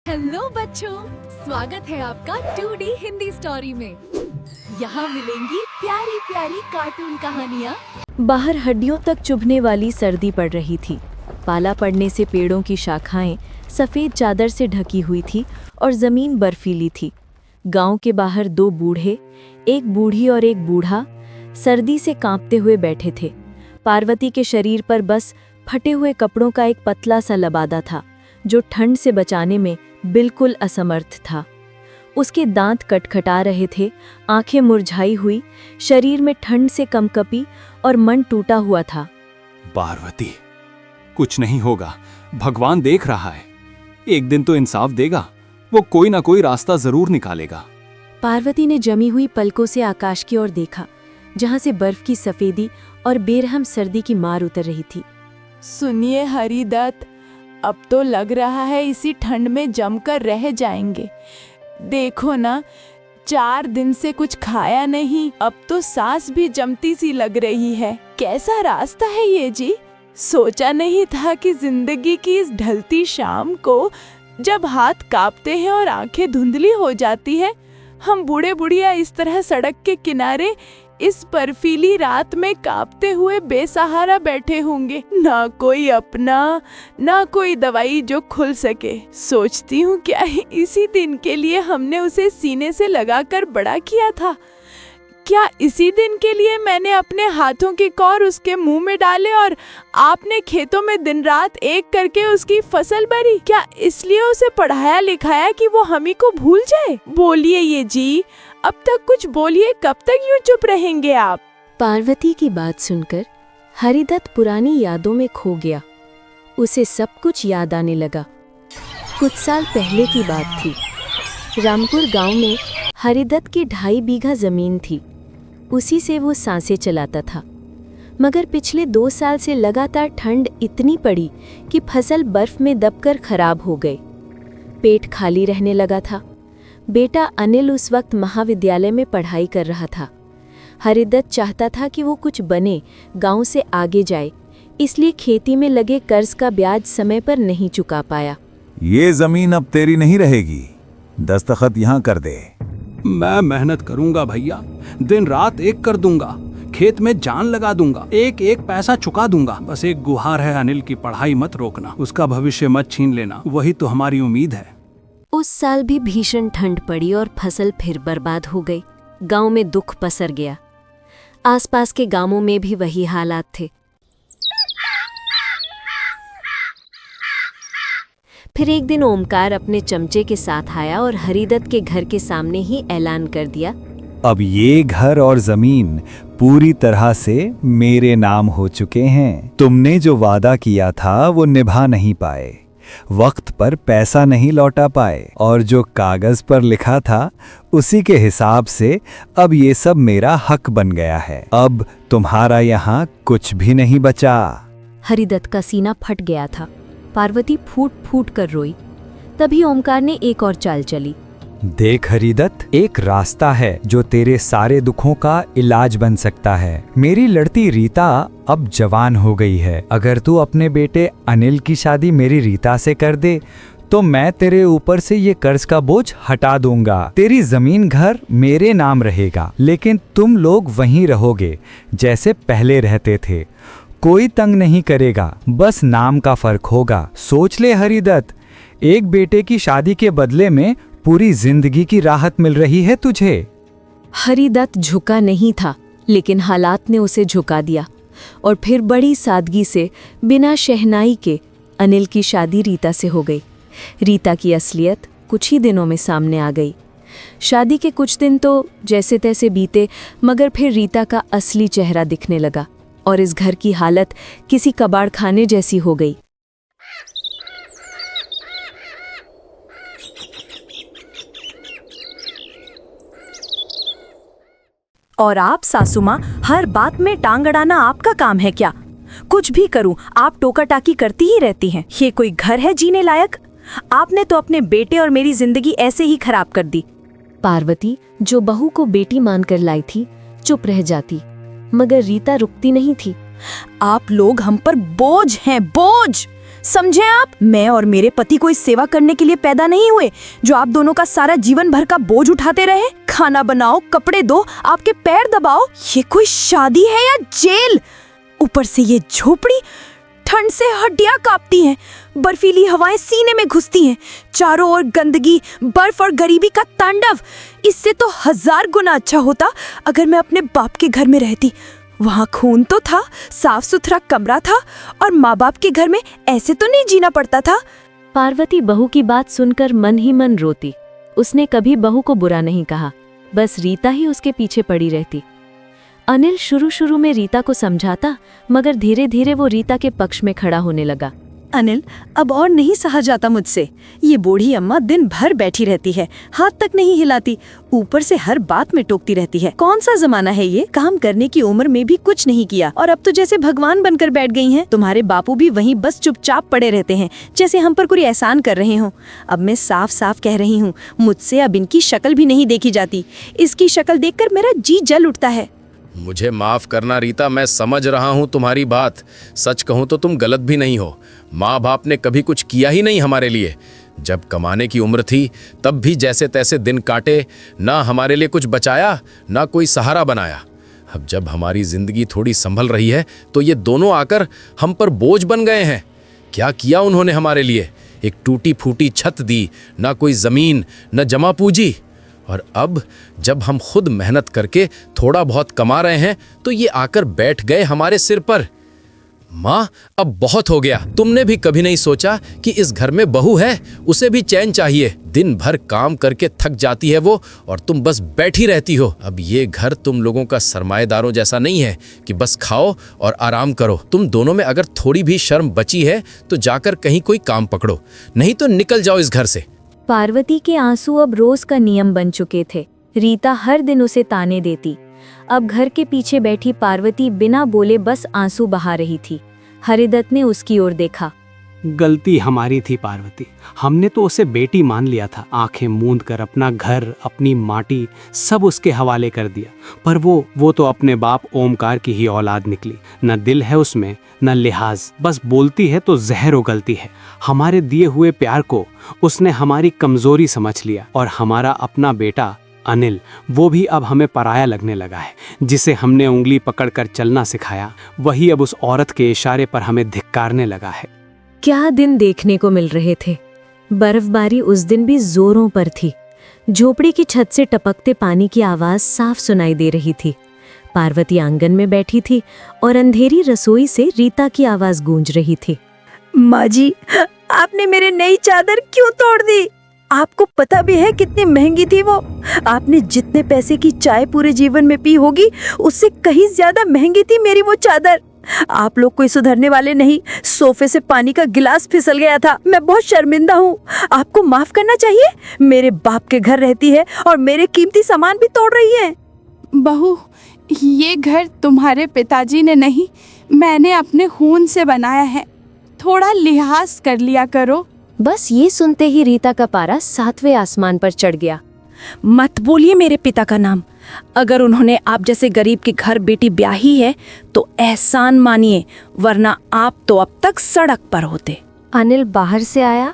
Hello बच्चों, स्वागत है आपका 2D हिंदी स्टोरी में। यहाँ मिलेंगी प्यारी प्यारी कार्टून कहानियाँ। बाहर हड्डियों तक चुभने वाली सर्दी पड़ रही थी। पाला पड़ने से पेड़ों की शाखाएं सफ़ेद चादर से ढकी हुई थी और ज़मीन बर्फीली थी। गांव के बाहर दो बूढ़े, एक बूढ़ी और एक बूढ़ा, सर्दी से कांपते हुए बैठे थे। पार्वती के शरीर पर बस फटे हुए कपड़ों का एक पतला सा लबादा था, जो ठंड से बचाने में बिल्कुल असमर्थ था। उसके दांत कटखटा रहे थे, आंखें मुरझाई हुई, शरीर में ठंड से कंपकपी और मन टूटा हुआ था। पार्वती, कुछ नहीं होगा, भगवान देख रहा है। एक दिन तो इंसाफ देगा, वो कोई ना कोई रास्ता जरूर निकालेगा। पार्वती ने जमी हुई पलकों से आकाश की ओर देखा, जहां से बर्फ की सफेदी और बेरहम सर्दी की मार उतर रही थी। सुनिए हरिदत्त, अब तो लग रहा है इसी ठंड में जमकर रह जाएंगे। देखो ना, 4 दिन से कुछ खाया नहीं, अब तो सांस भी जमती सी लग रही है। कैसा रास्ता है ये जी? सोचा नहीं था कि जिंदगी की इस ढलती शाम को, जब हाथ कांपते हैं और आंखें धुंधली हो जाती है, हम बूढ़े बुढ़िया इस तरह सड़क के किनारे इस बर्फीली रात में कांपते हुए बेसहारा बैठे होंगे। ना कोई अपना, ना कोई दवाई जो खुल सके। सोचती हूँ क्या इसी दिन के लिए हमने उसे सीने से लगाकर बड़ा किया था? क्या इसी दिन के लिए मैंने अपने हाथों की कौर उसके मुंह में डाले और आपने खेतों में दिन रात एक करके उसकी फसल भरी? क्या इसलिए उसे पढ़ाया लिखाया कि वो हमी को भूल जाए? बोलिए ये जी, अब तक कुछ बोलिए, कब तक यूं चुप रहेंगे आप? पार्वती की बात सुनकर हरिदत्त पुरानी यादों में खो गया। उसे सब कुछ याद आने लगा। कुछ साल पहले की बात थी। रामपुर गांव में हरिदत्त की 2.5 बीघा जमीन थी। उसी से वो सांसें चलाता था। मगर पिछले 2 साल से लगातार ठंड इतनी पड़ी कि फसल बर्फ में दबकर खराब हो गई। पेट खाली रहने लगा था। बेटा अनिल उस वक्त महाविद्यालय में पढ़ाई कर रहा था। हरिदत्त चाहता था कि वो कुछ बने, गांव से आगे जाए, इसलिए खेती में लगे कर्ज का ब्याज समय पर नहीं चुका पाया। ये जमीन अब तेरी नहीं रहेगी, दस्तखत यहाँ कर दे। मैं मेहनत करूंगा भैया, दिन रात एक कर दूंगा, खेत में जान लगा दूंगा, एक एक पैसा चुका दूंगा। बस एक गुहार है, अनिल की पढ़ाई मत रोकना, उसका भविष्य मत छीन लेना, वही तो हमारी उम्मीद है। उस साल भी भीषण ठंड पड़ी और फसल फिर बर्बाद हो गई। गांव में दुख पसर गया। आसपास के गांवों में भी वही हालात थे। फिर एक दिन ओमकार अपने चमचे के साथ आया और हरिदत्त के घर के सामने ही ऐलान कर दिया, अब ये घर और जमीन पूरी तरह से मेरे नाम हो चुके हैं। तुमने जो वादा किया था वो निभा नहीं पाए, वक्त पर पैसा नहीं लौटा पाए, और जो कागज पर लिखा था उसी के हिसाब से अब ये सब मेरा हक बन गया है। अब तुम्हारा यहाँ कुछ भी नहीं बचा। हरिदत्त का सीना फट गया था। पार्वती फूट फूट कर रोई। तभी ओमकार ने एक और चाल चली। देख हरिदत्त, एक रास्ता है जो तेरे सारे दुखों का इलाज बन सकता है। मेरी लड़ती रीता अब जवान हो गई है। अगर तू अपने बेटे अनिल की शादी मेरी रीता से कर दे तो मैं तेरे ऊपर से ये कर्ज का बोझ हटा दूंगा। तेरी जमीन घर मेरे नाम रहेगा, लेकिन तुम लोग वहीं रहोगे जैसे पहले रहते थे। कोई तंग नहीं करेगा, बस नाम का फर्क होगा। सोच ले हरिदत्त, एक बेटे की शादी के बदले में पूरी जिंदगी की राहत मिल रही है तुझे। हरिदत्त झुका नहीं था, लेकिन हालात ने उसे झुका दिया और फिर बड़ी सादगी से, बिना शहनाई के, अनिल की शादी रीता से हो गई। रीता की असलियत कुछ ही दिनों में सामने आ गई। शादी के कुछ दिन तो जैसे तैसे बीते, मगर फिर रीता का असली चेहरा दिखने लगा और इस घर की हालत किसी कबाड़खाने जैसी हो गई। और आप सासू माँ, हर बात में टांग अड़ाना आपका काम है क्या? कुछ भी करूं आप टोका टाकी करती ही रहती हैं। ये कोई घर है जीने लायक? आपने तो अपने बेटे और मेरी जिंदगी ऐसे ही खराब कर दी। पार्वती, जो बहू को बेटी मानकर लाई थी, चुप रह जाती, मगर रीता रुकती नहीं थी। आप लोग हम पर बोझ हैं, बोझ। समझे आप? मैं और मेरे पति कोई सेवा करने के लिए पैदा नहीं हुए जो आप दोनों का सारा जीवन भर का बोझ उठाते रहे। खाना बनाओ, कपड़े दो, आपके पैर दबाओ। ये कोई शादी है या जेल? ऊपर से ये झोपड़ी, ठंड से हड्डियां कांपती हैं, बर्फीली हवाएं सीने में घुसती हैं, चारों ओर गंदगी, बर्फ और गरीबी का तांडव। इससे तो 1000 गुना अच्छा होता अगर मैं अपने बाप के घर में रहती। वहाँ खून तो था, साफ सुथरा कमरा था, और माँ बाप के घर में ऐसे तो नहीं जीना पड़ता था। पार्वती बहू की बात सुनकर मन ही मन रोती। उसने कभी बहू को बुरा नहीं कहा, बस रीता ही उसके पीछे पड़ी रहती। अनिल शुरू में रीता को समझाता, मगर धीरे धीरे वो रीता के पक्ष में खड़ा होने लगा। अनिल, अब और नहीं सहा जाता मुझसे। ये बूढ़ी अम्मा दिन भर बैठी रहती है, हाथ तक नहीं हिलाती, ऊपर से हर बात में टोकती रहती है। कौन सा जमाना है ये? काम करने की उम्र में भी कुछ नहीं किया और अब तो जैसे भगवान बनकर बैठ गई हैं। तुम्हारे बापू भी वहीं बस चुपचाप पड़े रहते हैं, जैसे हम पर कोई एहसान कर रहे हो। अब मैं साफ साफ कह रही हूँ, मुझसे अब इनकी शक्ल भी नहीं देखी जाती। इसकी शक्ल देखकर मेरा जी जल उठता है। मुझे माफ करना रीता, मैं समझ रहा हूँ तुम्हारी बात। सच कहूँ तो तुम गलत भी नहीं हो। माँ बाप ने कभी कुछ किया ही नहीं हमारे लिए। जब कमाने की उम्र थी तब भी जैसे तैसे दिन काटे, ना हमारे लिए कुछ बचाया ना कोई सहारा बनाया। अब जब हमारी जिंदगी थोड़ी संभल रही है तो ये दोनों आकर हम पर बोझ बन गए हैं। क्या किया उन्होंने हमारे लिए? एक टूटी फूटी छत दी, ना कोई जमीन, न जमा पूंजी। और अब जब हम खुद मेहनत करके थोड़ा बहुत कमा रहे हैं तो ये आकर बैठ गए हमारे सिर पर। माँ, अब बहुत हो गया। तुमने भी कभी नहीं सोचा कि इस घर में बहू है, उसे भी चैन चाहिए। दिन भर काम करके थक जाती है वो, और तुम बस बैठी रहती हो। अब ये घर तुम लोगों का सरमाएदारों जैसा नहीं है कि बस खाओ और आराम करो। तुम दोनों में अगर थोड़ी भी शर्म बची है तो जाकर कहीं कोई काम पकड़ो, नहीं तो निकल जाओ इस घर से। पार्वती के आंसू अब रोज का नियम बन चुके थे। रीता हर दिन उसे ताने देती। अब घर के पीछे बैठी पार्वती बिना बोले बस आंसू बहा रही थी। हरिदत्त ने उसकी ओर देखा। गलती हमारी थी पार्वती, हमने तो उसे बेटी मान लिया था। आंखें मूंद कर अपना घर, अपनी माटी सब उसके हवाले कर दिया। पर वो तो अपने बाप ओमकार की ही औलाद निकली। न दिल है उसमें, न लिहाज, बस बोलती है तो जहर उगलती है। हमारे दिए हुए प्यार को उसने हमारी कमजोरी समझ लिया। और हमारा अपना बेटा अनिल, वो भी अब हमें पराया लगने लगा है। जिसे हमने उंगली पकड़कर चलना सिखाया, वही अब उस औरत के इशारे पर हमें धिक्कारने लगा है। क्या दिन देखने को मिल रहे थे। बर्फबारी उस दिन भी जोरों पर थी। झोपड़ी की छत से टपकते पानी की आवाज साफ सुनाई दे रही थी। पार्वती आंगन में बैठी थी और अंधेरी रसोई से रीता की आवाज गूंज रही थी। माँ जी, आपने मेरे नई चादर क्यों तोड़ दी? आपको पता भी है कितनी महंगी थी वो? आपने जितने पैसे की चाय पूरे जीवन में पी होगी, उससे कहीं ज्यादा महंगी थी मेरी वो चादर। आप लोग कोई सुधरने वाले नहीं। सोफे से पानी का गिलास फिसल गया था। मैं बहुत शर्मिंदा हूँ। आपको माफ करना चाहिए। मेरे बाप के घर रहती है और मेरे कीमती सामान भी तोड़ रही है। बहू, ये घर तुम्हारे पिताजी ने नहीं, मैंने अपने खून से बनाया है। थोड़ा लिहाज कर लिया करो। बस ये सुनते ही रीता का पारा 7वें आसमान पर चढ़ गया। मत बोलिए मेरे पिता का नाम। अगर उन्होंने आप जैसे गरीब की घर बेटी ब्याही है तो एहसान मानिए, वरना आप तो अब तक सड़क पर होते। अनिल बाहर से आया।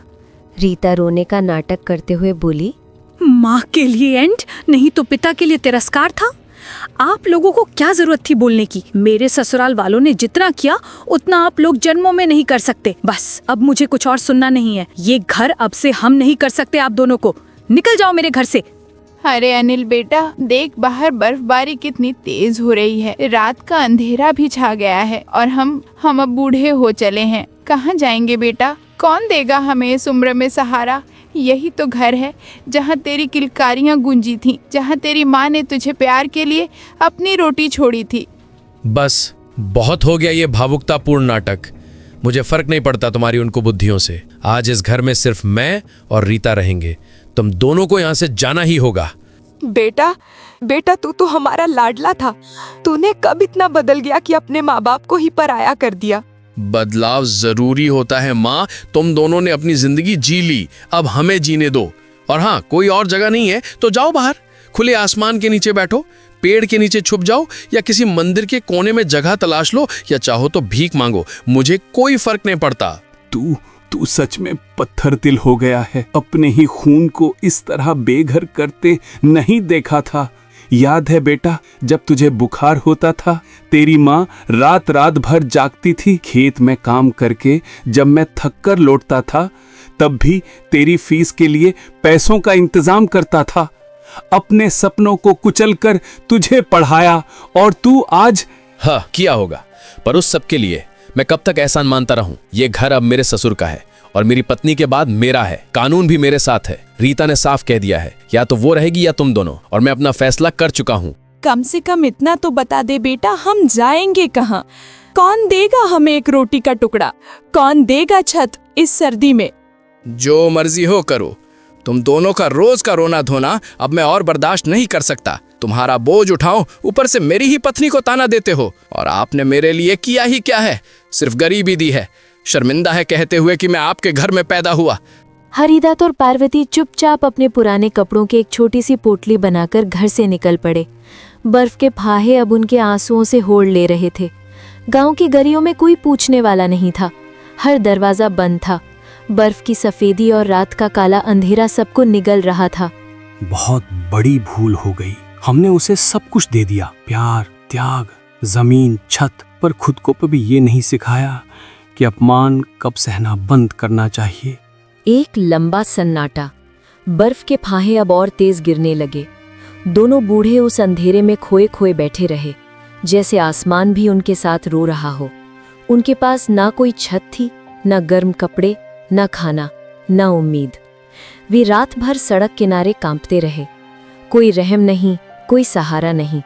रीता रोने का नाटक करते हुए बोली, माँ के लिए एंड नहीं तो पिता के लिए तिरस्कार था। आप लोगों को क्या जरूरत थी बोलने की? मेरे ससुराल वालों ने जितना किया उतना आप लोग जन्मों में नहीं कर सकते। बस अब मुझे कुछ और सुनना नहीं है। ये घर अब से हम नहीं कर सकते आप दोनों को। निकल जाओ मेरे घर से। अरे अनिल बेटा, देख बाहर बर्फबारी कितनी तेज हो रही है। रात का अंधेरा भी छा गया है और हम अब बूढ़े हो चले हैं। कहाँ जाएंगे बेटा? कौन देगा हमें इस उम्र में सहारा? यही तो घर है जहाँ तेरी किलकारियाँ गूंजी थीं, जहाँ तेरी माँ ने तुझे प्यार के लिए अपनी रोटी छोड़ी थी। बस बहुत हो गया ये भावुकतापूर्ण नाटक। मुझे फर्क नहीं पड़ता तुम्हारी उन कुबुद्धियों से। आज इस घर में सिर्फ मैं और रीता रहेंगे। तुम दोनों को यहाँ से जाना ही होगा। बेटा तू तो हमारा लाडला था। तूने कब इतना बदल गया कि अपने माँ बाप को ही पराया कर दिया? बदलाव जरूरी होता है माँ। तुम दोनों ने अपनी जिंदगी जी ली, अब हमें जीने दो। और हाँ, कोई और जगह नहीं है तो जाओ बाहर, खुले आसमान के नीचे बैठो, पेड़ के नीचे छुप जाओ, या किसी मंदिर के कोने में जगह तलाश लो, या चाहो तो भीख मांगो। मुझे कोई फर्क नहीं पड़ता। तू सच में पत्थर दिल हो गया है। अपने ही खून को इस तरह बेघर करते नहीं देखा था। याद है बेटा, जब तुझे बुखार होता था, तेरी माँ रात रात भर जागती थी। खेत में काम करके जब मैं थक कर लौटता था, तब भी तेरी फीस के लिए पैसों का इंतजाम करता था। अपने सपनों को कुचल कर तुझे पढ़ाया और तू आज। हाँ, किया होगा, पर उस सब के लिए मैं कब तक एहसान मानता रहूं? ये घर अब मेरे ससुर का है और मेरी पत्नी के बाद मेरा है। कानून भी मेरे साथ है। रीता ने साफ कह दिया है, या तो वो रहेगी या तुम दोनों, और मैं अपना फैसला कर चुका हूँ। कम से कम इतना तो बता दे बेटा, हम जाएंगे कहाँ? कौन देगा हमें एक रोटी का टुकड़ा? कौन देगा छत इस सर्दी में? जो मर्जी हो करो, तुम दोनों का रोज का रोना धोना अब मैं और बर्दाश्त नहीं कर सकता। तुम्हारा बोझ उठाओ, ऊपर से मेरी ही पत्नी को ताना देते हो। और आपने मेरे लिए किया ही क्या है? सिर्फ गरीबी दी है। शर्मिंदा है कहते हुए कि मैं आपके घर में पैदा हुआ। हरिदत्त और पार्वती चुपचाप अपने पुराने कपड़ों की एक छोटी सी पोटली बनाकर घर से निकल पड़े। बर्फ के फाहे अब उनके आंसुओं से होड़ ले रहे थे। गांव की गलियों में कोई पूछने वाला नहीं था। हर दरवाजा बंद था। बर्फ की सफेदी और रात का काला अंधेरा सबको निगल रहा था। बहुत बड़ी भूल हो गई। हमने उसे सब कुछ दे दिया, प्यार, त्याग, जमीन, छत, पर खुद को कभी ये नहीं सिखाया कि अपमान कब सहना बंद करना चाहिए। एक लंबा सन्नाटा। बर्फ के फाहे अब और तेज गिरने लगे। दोनों बूढ़े उस अंधेरे में खोए खोए बैठे रहे, जैसे आसमान भी उनके साथ रो रहा हो। उनके पास ना कोई छत थी, ना गर्म कपड़े, ना खाना, ना उम्मीद। वे रात भर सड़क किनारे कांपते रहे। कोई रहम नहीं, कोई सहारा नहीं।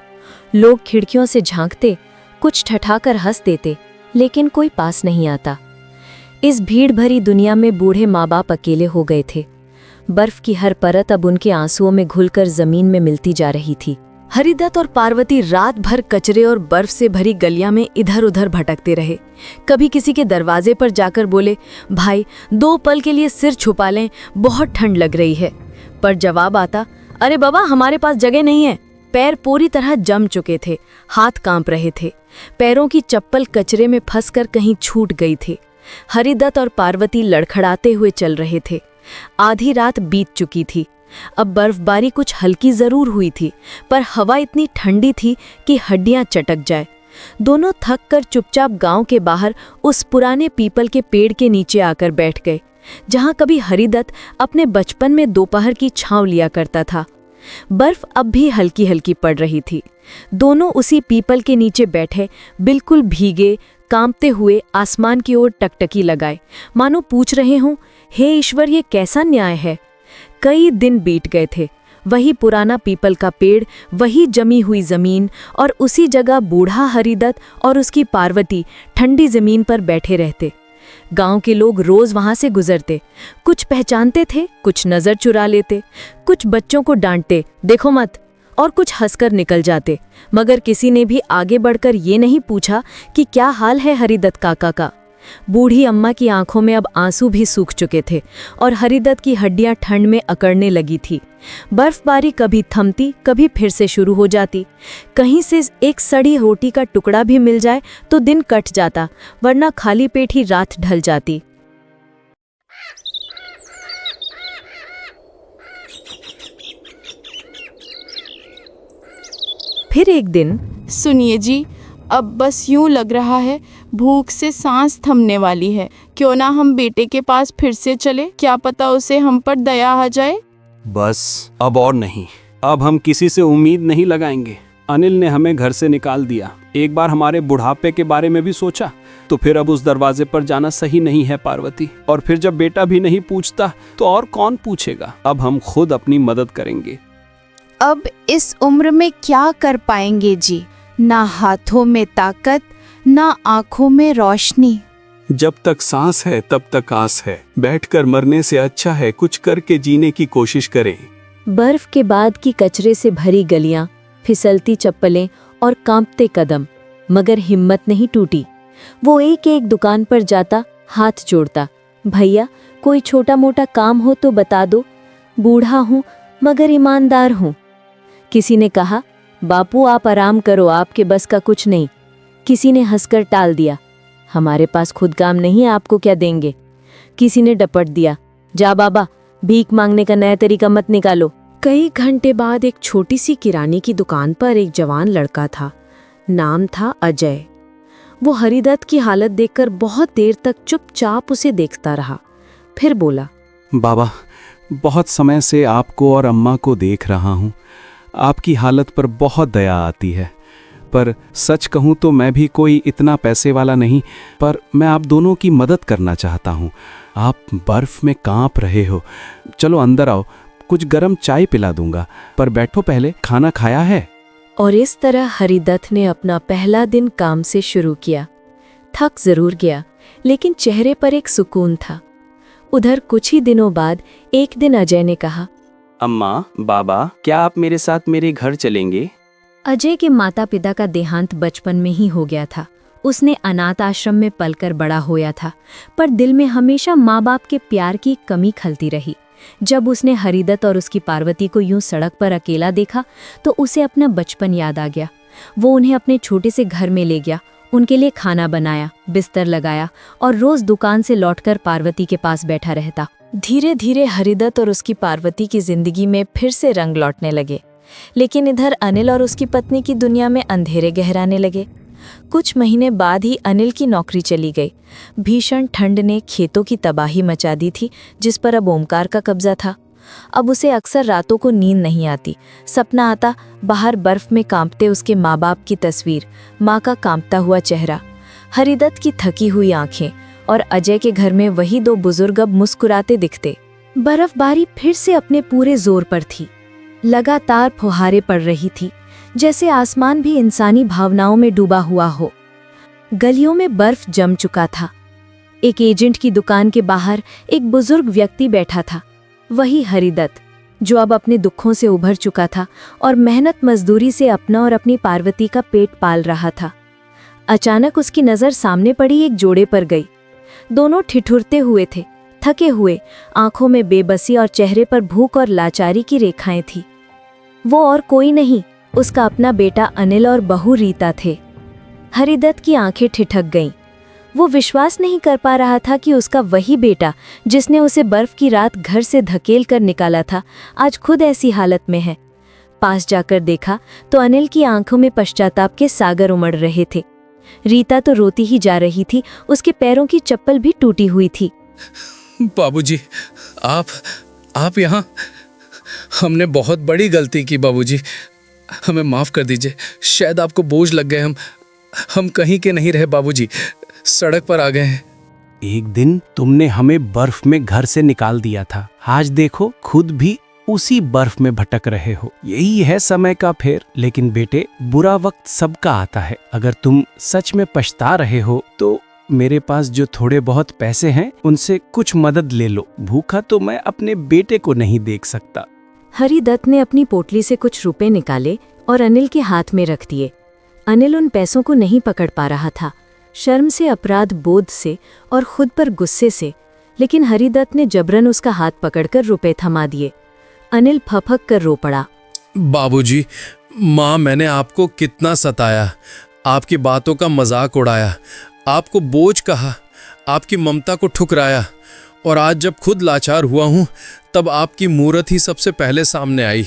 लोग खिड़कियों से झांकते, कुछ ठठाकर हंस देते, लेकिन कोई पास नहीं आता। इस भीड़ भरी दुनिया में बूढ़े माँ बाप अकेले हो गए थे। बर्फ की हर परत अब उनके आंसुओं में घुलकर जमीन में मिलती जा रही थी। हरिदत्त और पार्वती रात भर कचरे और बर्फ से भरी गलियां में इधर उधर भटकते रहे। कभी किसी के दरवाजे पर जाकर बोले, भाई 2 पल के लिए सिर छुपा लें, बहुत ठंड लग रही है। पर जवाब आता, अरे बाबा, हमारे पास जगह नहीं है। पैर पूरी तरह जम चुके थे, हाथ कांप रहे थे। पैरों की चप्पल कचरे में फंसकर कहीं छूट गई थी। हरिदत्त और पार्वती लड़खड़ाते हुए चल रहे थे। आधी रात बीत चुकी थी। अब बर्फबारी कुछ हल्की जरूर हुई थी, पर हवा इतनी ठंडी थी कि हड्डियां चटक जाए। दोनों थक कर चुपचाप गांव के बाहर उस पुराने पीपल के पेड़ के नीचे आकर बैठ गए, जहां कभी हरिदत्त अपने बचपन में दोपहर की छांव लिया करता था। बर्फ अब भी हल्की हल्की पड़ रही थी। दोनों उसी पीपल के नीचे बैठे, बिल्कुल भीगे, कांपते हुए आसमान की ओर टकटकी लगाए, मानो पूछ रहे हों, हे ईश्वर, ये कैसा न्याय है। कई दिन बीत गए थे। वही पुराना पीपल का पेड़, वही जमी हुई जमीन, और उसी जगह बूढ़ा हरिदत्त और उसकी पार्वती ठंडी जमीन पर बैठे रहते। गांव के लोग रोज वहां से गुजरते। कुछ पहचानते थे, कुछ नजर चुरा लेते, कुछ बच्चों को डांटते, देखो मत, और कुछ हंसकर निकल जाते। मगर किसी ने भी आगे बढ़कर ये नहीं पूछा कि क्या हाल है हरिदत्त काका का। बूढ़ी अम्मा की आंखों में अब आंसू भी सूख चुके थे और हरिदत्त की हड्डियां ठंड में अकड़ने लगी थी। बर्फबारी कभी थमती, कभी फिर से शुरू हो जाती। कहीं से एक सड़ी रोटी का टुकड़ा भी मिल जाए तो दिन कट जाता, वरना खाली पेट ही रात ढल जाती। फिर एक दिन, सुनिए जी, अब बस यूं लग रहा है भूख से सांस थमने वाली है। क्यों ना हम बेटे के पास फिर से चले, क्या पता उसे हम पर दया आ जाए। बस अब और नहीं, अब हम किसी से उम्मीद नहीं लगाएंगे। अनिल ने हमें घर से निकाल दिया। एक बार हमारे बुढ़ापे के बारे में भी सोचा, तो फिर अब उस दरवाजे पर जाना सही नहीं है पार्वती। और फिर जब बेटा भी नहीं पूछता तो और कौन पूछेगा। अब हम खुद अपनी मदद करेंगे। अब इस उम्र में क्या कर पाएंगे जी? ना हाथों में ताकत, ना आंखों में रोशनी। जब तक सांस है तब तक आस है। बैठकर मरने से अच्छा है कुछ करके जीने की कोशिश करें। बर्फ के बाद की कचरे से भरी गलियां, फिसलती चप्पलें और कांपते कदम, मगर हिम्मत नहीं टूटी। वो एक एक दुकान पर जाता, हाथ जोड़ता, भैया कोई छोटा मोटा काम हो तो बता दो, बूढ़ा हूँ मगर ईमानदार हूँ। किसी ने कहा, बापू आप आराम करो, आपके बस का कुछ नहीं। किसी ने हंसकर टाल दिया, हमारे पास खुद काम नहीं है, आपको क्या देंगे। किसी ने डपट दिया, जा बाबा, भीख मांगने का नया तरीका मत निकालो। कई घंटे बाद एक छोटी सी किराने की दुकान पर एक जवान लड़का था। नाम था अजय। वो हरिदत्त की हालत देखकर बहुत देर तक चुपचाप उसे देखता रहा। फिर बोला, बाबा, बहुत समय से आपको और अम्मा को देख रहा हूँ। आपकी हालत पर बहुत दया आती है, पर सच कहूँ तो मैं भी कोई इतना पैसे वाला नहीं, पर मैं आप दोनों की मदद करना चाहता हूँ। आप बर्फ में कांप रहे हो, चलो अंदर आओ, कुछ गर्म चाय पिला दूंगा, पर बैठो पहले, खाना खाया है? और इस तरह हरिदत्त ने अपना पहला दिन काम से शुरू किया। थक जरूर गया, लेकिन चेहरे पर एक सुकून था। उधर कुछ ही दिनों बाद एक दिन अजय ने कहा, अम्मा, बाबा, क्या आप मेरे साथ मेरे घर चलेंगे? अजय के माता पिता का देहांत बचपन में ही हो गया था। उसने अनाथ आश्रम में पलकर बड़ा होया था, पर दिल में हमेशा माँ बाप के प्यार की कमी खलती रही। जब उसने हरिदत्त और उसकी पार्वती को यूं सड़क पर अकेला देखा तो उसे अपना बचपन याद आ गया। वो उन्हें अपने छोटे से घर में ले गया, उनके लिए खाना बनाया, बिस्तर लगाया और रोज दुकान से लौटकर पार्वती के पास बैठा रहता। धीरे धीरे हरिदत्त और उसकी पार्वती की जिंदगी में फिर से रंग लौटने लगे, लेकिन इधर अनिल और उसकी पत्नी की दुनिया में अंधेरे गहराने लगे। कुछ महीने बाद ही अनिल की नौकरी चली गई। भीषण ठंड ने खेतों की तबाही मचा दी थी, जिस पर अब ओमकार का कब्जा था। अब उसे अक्सर रातों को नींद नहीं आती। सपना आता, बाहर बर्फ में कांपते उसके माँ बाप की तस्वीर, माँ का कांपता हुआ चेहरा, हरिदत्त की थकी हुई आंखें और अजय के घर में वही दो बुजुर्ग अब मुस्कुराते दिखते। बर्फबारी फिर से अपने पूरे जोर पर थी। लगातार फुहारें पड़ रही थी, जैसे आसमान भी इंसानी भावनाओं में डूबा हुआ हो। गलियों में बर्फ जम चुका था। एक एजेंट की दुकान के बाहर एक बुजुर्ग व्यक्ति बैठा था, वही हरिदत्त, जो अब अपने दुखों से उभर चुका था और मेहनत मजदूरी से अपना और अपनी पार्वती का पेट पाल रहा था। अचानक उसकी नज़र सामने पड़ी एक जोड़े पर गई। दोनों ठिठुरते हुए थे, थके हुए, आंखों में बेबसी और चेहरे पर भूख और लाचारी की रेखाएं थी। वो और कोई नहीं, उसका अपना बेटा अनिल और बहू रीता थे। हरिदत्त की आंखें ठिठक गईं। वो विश्वास नहीं कर पा रहा था कि उसका वही बेटा, जिसने उसे बर्फ की रात घर से धकेल कर निकाला था, आज खुद ऐसी हालत में है। पास जाकर देखा तो अनिल की आंखों में पश्चाताप के सागर उमड़ रहे थे। रीता तो रोती ही जा रही थी, उसके पैरों की चप्पल भी टूटी हुई थी। बाबूजी, आप यहाँ? हमने बहुत बड़ी गलती की बाबूजी, हमें माफ कर दीजिए। शायद आपको बोझ लग गए। हम कहीं के नहीं रहे बाबूजी, सड़क पर आ गए हैं। एक दिन तुमने हमें बर्फ में घर से निकाल दिया था, आज देखो खुद भी उसी बर्फ में भटक रहे हो। यही है समय का फेर। लेकिन बेटे, बुरा वक्त सबका आता है। अगर तुम सच में पछता रहे हो तो मेरे पास जो थोड़े बहुत पैसे हैं उनसे कुछ मदद ले लो। भूखा तो मैं अपने बेटे को नहीं देख सकता। हरिदत्त ने अपनी पोटली से कुछ रुपए निकाले और अनिल के हाथ में रख दिए। अनिल उन पैसों को नहीं पकड़ पा रहा था, शर्म से, अपराध बोध से और खुद पर गुस्से से, लेकिन हरिदत्त ने जबरन उसका हाथ पकड़कर रुपए थमा दिए। अनिल फफक कर रो पड़ा। बाबूजी, माँ, मैंने आपको कितना सताया, आपकी बातों का मजाक उड़ाया, आपको बोझ कहा, आपकी ममता को ठुकराया, और आज जब खुद लाचार हुआ हूँ तब आपकी मूरत ही सबसे पहले सामने आई।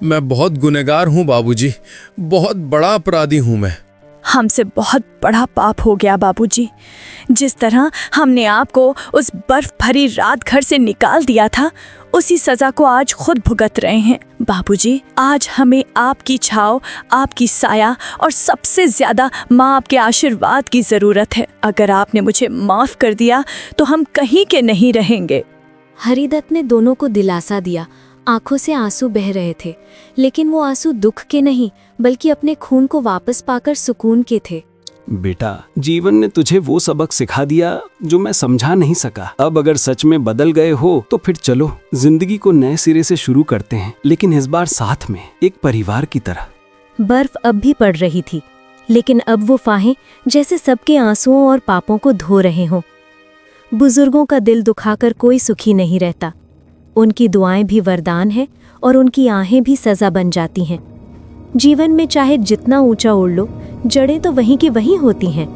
मैं बहुत गुनहगार हूँ बाबूजी, बहुत बड़ा अपराधी हूँ मैं। हमसे बहुत बड़ा पाप हो गया बाबूजी। जिस तरह हमने आपको उस बर्फ भरी रात घर से निकाल दिया था, उसी सजा को आज खुद भुगत रहे हैं। बाबूजी, आज हमें आपकी छाव, आपकी साया और सबसे ज्यादा माँ आपके आशीर्वाद की जरूरत है। अगर आपने मुझे माफ कर दिया तो हम कहीं के नहीं रहेंगे। हरिदत्त ने दोनों को दिलासा दिया। आंखों से आंसू बह रहे थे, लेकिन वो आंसू दुख के नहीं, बल्कि अपने खून को वापस पाकर सुकून के थे। बेटा, जीवन ने तुझे वो सबक सिखा दिया जो मैं समझा नहीं सका। अब अगर सच में बदल गए हो तो फिर चलो जिंदगी को नए सिरे से शुरू करते हैं, लेकिन इस बार साथ में, एक परिवार की तरह। बर्फ अब भी पड़ रही थी, लेकिन अब वो फाहें जैसे सबके आंसुओं और पापों को धो रहे हों। बुजुर्गों का दिल दुखाकर कोई सुखी नहीं रहता। उनकी दुआएं भी वरदान है और उनकी आहें भी सजा बन जाती हैं। जीवन में चाहे जितना ऊंचा उड़ लो, जड़ें तो वहीं की वहीं होती हैं।